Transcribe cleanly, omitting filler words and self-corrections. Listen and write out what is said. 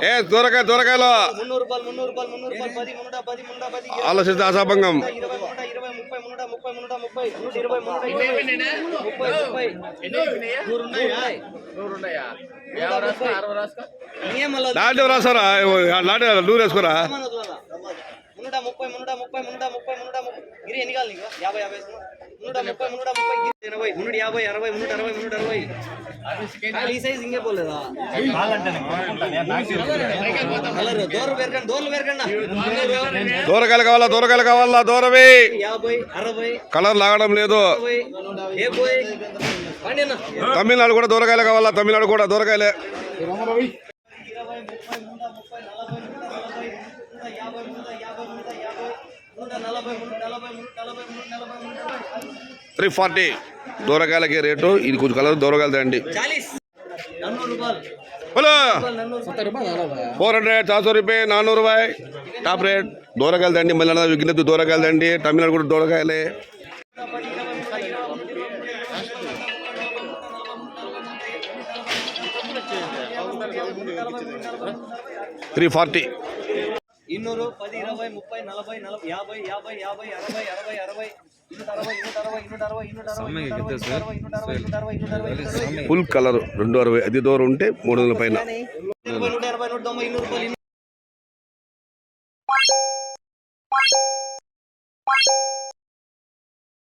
ఏ దూరకాయ దూరకాయలో 300 రూపాయలు 300 రూపాయలు 300 రూపాయలు 10 10 ఆలోచిస్తే అశాభంగం 20 లాంటి రాసారా లాంటి నూరు వేసుకోరా గిరి ఎన్ని కావాలి నీకు 50 50 50 ఈ సైజ్ ఇంకే పోలేదా దూరకాయలు కావాలా దూరకాయలు కావాలా దూరవి 50 60 కలర్ లాగడం లేదు తమిళనాడు కూడా దూరకాయలు కావాలా తమిళనాడు కూడా దూరకాయలే 340 దూరకాయలకి రేటు ఇది కొంచెం కలర్ దూరకాయలు తేండి 400 400 రూపాయ 400 రూపాయ టాప్ రేట్ దూరకాయలు తండి మళ్ళీ విఘ్నత దూరకాయలు తండి తమిళనాడు కూడా దూరకాయలే 340 200 10 20 30 40 50 ఫుల్ కలర్ 260 అది దూరం ఉంటే 300 పైన 180 190 200 రూపాయలు